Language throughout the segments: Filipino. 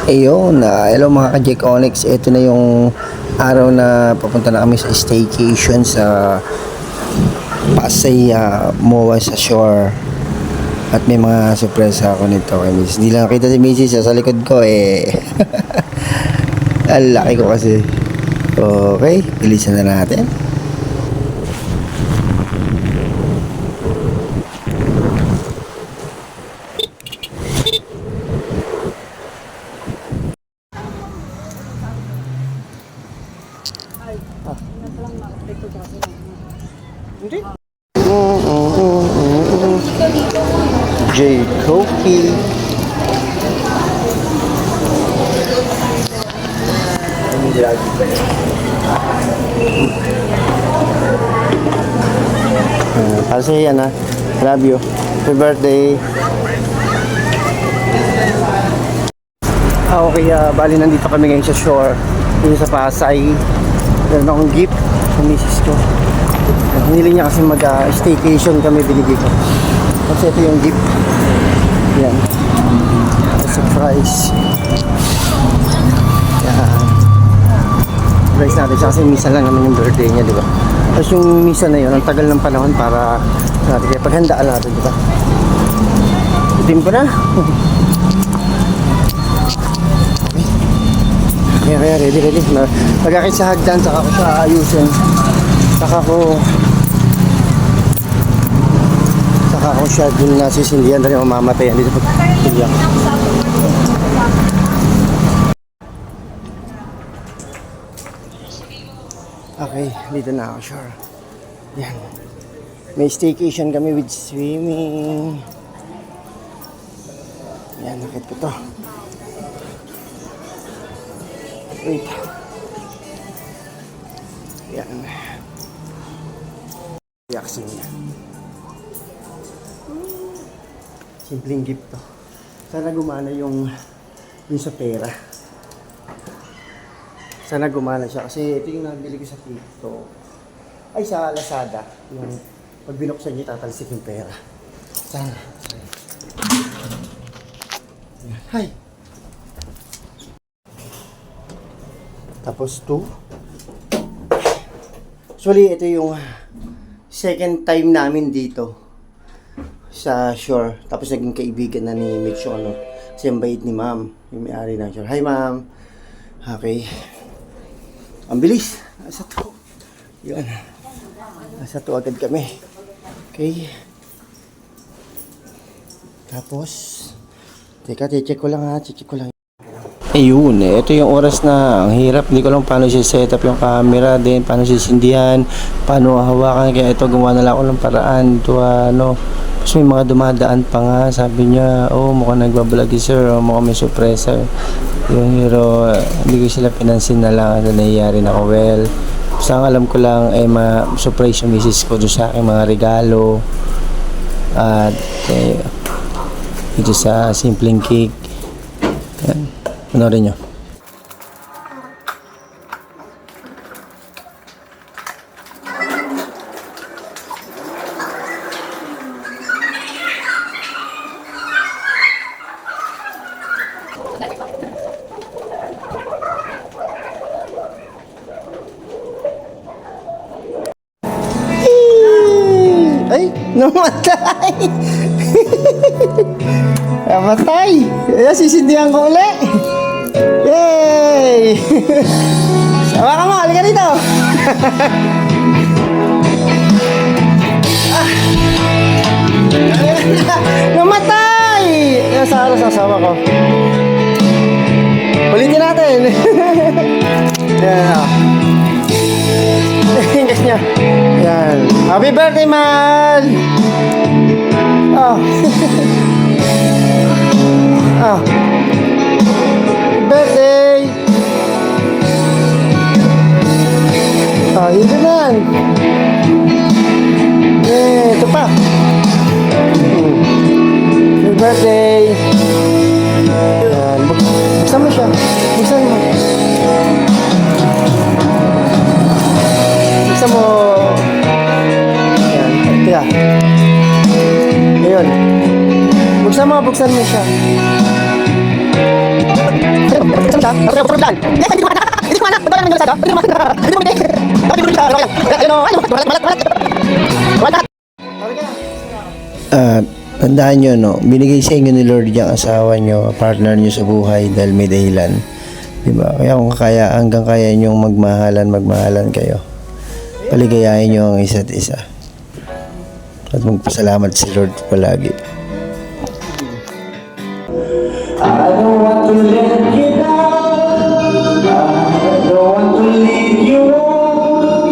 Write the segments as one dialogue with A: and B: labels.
A: Ayun, hello mga ka-Jake Onyx. Ito na yung araw na papunta na kami sa staycation sa Pasay, MOA sa shore. At may mga sorpresa ako nito kay Mrs. Hindi lang nakita si Mrs. sa likod ko eh. Ang laki ko kasi. Okay, bilisan na natin. Hindi. J. Coffee. Para sa yan ha. Love you. Happy birthday. Okay, bali nandito kami ngayon sa shore. Dito sa Pasay. Meron akong gift sa misis ko. Hinili niya kasi mag-staycation kami, binigay ko. Kasi ito yung gift. Yan. Surprise. Yan. Surprise natin siya kasi misa lang naman yung birthday niya, di ba? Tapos yung misa na yun, ang tagal ng panahon para natin. Kaya paghandaan natin, di ba? Itim ko na. Kaya ready. Nagkakit sa hagdan, saka ko siya ayusin. Saka ko siya dun nasisindihan na rin mamamatay dito pag tiyak. Okay, dito na ako sure. Yan. May staycation kami with swimming. Yan, nakit ko to. Wait. Yan. Reaction niya. Simpleng gift to. Sana gumana yung sa pera. Sana gumana siya. Kasi ito yung nabili ko sa TikTok. Ay, sa Lazada. Yung pag binuksan niya, tatalsik yung pera. Sana. Hi! Tapos 2. Actually, ito yung second time namin dito sa shore. Tapos naging kaibigan na ni Mitch yung ano. Kasi yung bait ni ma'am, yung may-ari ng shore. Hi ma'am! Okay. Ang bilis. Nasa 2. Yun. Nasa 2 agad kami. Okay. Tapos, check ko lang ha. Check ko lang. Ayun, ito yung oras na ang hirap, hindi ko lang paano siya set up yung camera din, paano sisindihan, paano hawakan, kaya ito gumawa na lang ako ng paraan to tapos may mga dumadaan pa nga, sabi niya, mukhang nagbablog sir, mukhang may sorpresa yung hero, hindi ko sila pinansin na lang at nangyayari na ako. Well, basta ang alam ko lang ay ma-surprise yung misis ko doon sa aking mga regalo at ito sa simpleng cake. Yan. Panorin nyo. Ay! Namatay! Namatay! Ayan, sisindihan ko ulit! Yay! Sawa ka mo, halika dito! Namatay! Ayan, sa aras ang sawa ko. Ulitin natin! Ayan, Ingas niya. Ayan. Happy birthday, man! Oh. Oh. Birthday! Oh, yun naman. Ito pa. Happy birthday! Ayan. Buksan mo siya. Buksan mo. Buksan mo. Ayan. Tira. Ayun. Buksan mo siya. ha? Pero puro bilan. Hindi ko anak. Hindi ko anak. Wala nang lasada. Hindi ko anak. Hindi ko hindi. Bakit mo siya? Ano? Malat. Tandaan nyo, no? Binigay sa inyo ni Lord yung asawa nyo, partner nyo sa buhay dahil may dahilan. Diba? Kaya kung kaya, hanggang kaya nyo magmahalan kayo. Paligayahin nyo ang isa't isa. At magpasalamat si Lord palagi. I don't want to let you down. I don't want to leave you on.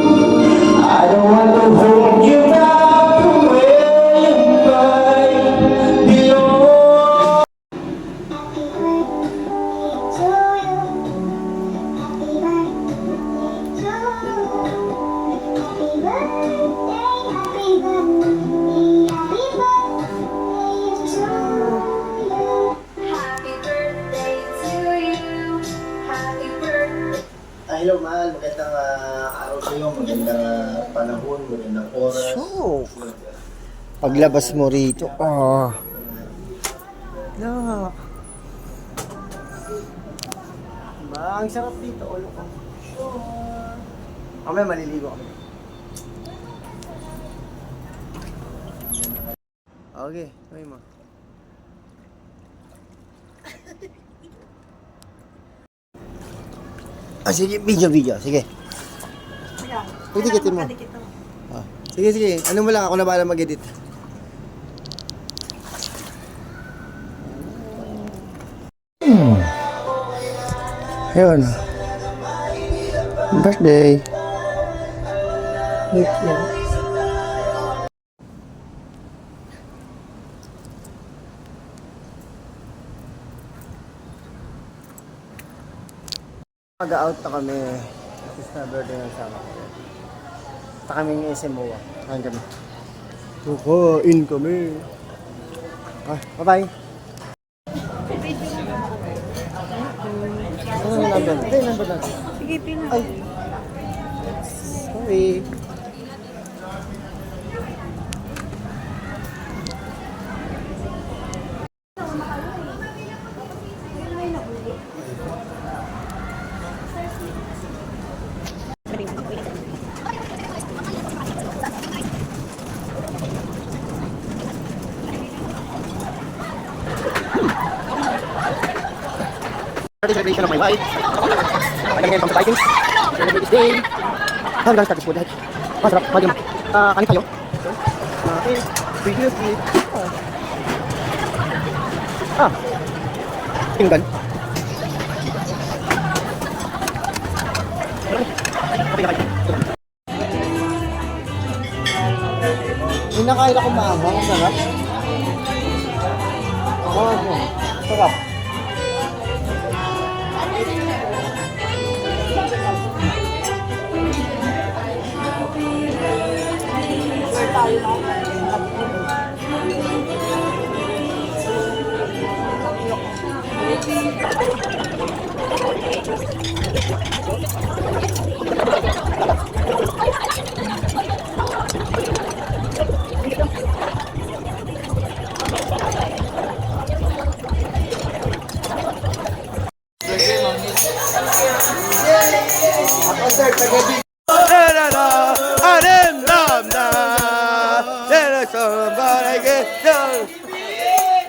A: I don't want to hold you back from where you might belong. Hello, mahal. Magandang araw sa iyo. Magandang panahon. Magandang oras. So, paglabas mo rito. Oh. No. Ba, ang sarap dito. Ulo ko. Mamaya maliligo kami. Okay. Ay mo. Sige, video. Sige. Pagdikitin mo. Sige. Ano mo lang, ako na bahala mag-edit. Ayun. Birthday. Thank you. Mag-out na kami. Tapos na birthday ng sama ko. Punta kami ng SMOA. Kain kami. Kukain kami. Bye-bye. Ano yung number? Ito yung number natin.
B: Sige, pina.
A: Ay. Sorry. Celebration of my wife. I'm gonna get some Vikings. Celebrate this day. I'm gonna start this food. Masarap. Magam. Kanin tayo. Okay. Previously. Tinggan. Hinakain ako maanghang. Ang sarap. Sarap.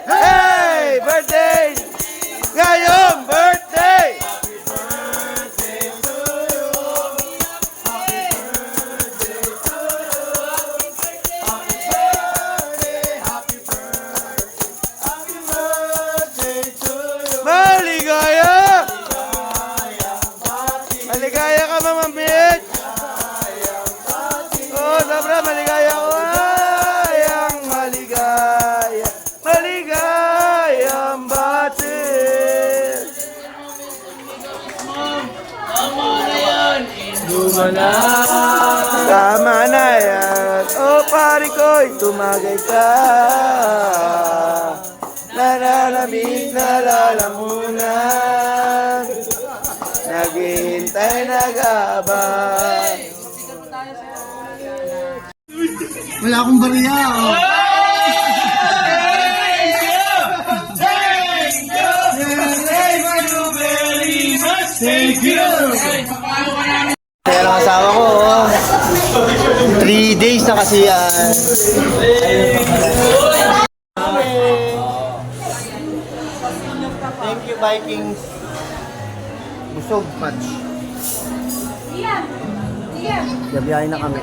A: Hey, birthday! Ngayong birthday! Maligaya! Maligaya ka, Mama Bitch! Oh, sobra maligaya ko. Ay, ang maligaya. Maligayang bati. Tama na yan. Tama na yan. O pari ko'y tumagay ka. Nanalamig na lalamunan. Naghihintay nag-aabang. Wala akong bariya. Hey, Kaya lang asawa ko, 3 days na kasi yan. Thank you, Vikings. Busog, match. Gabiyahin na kami.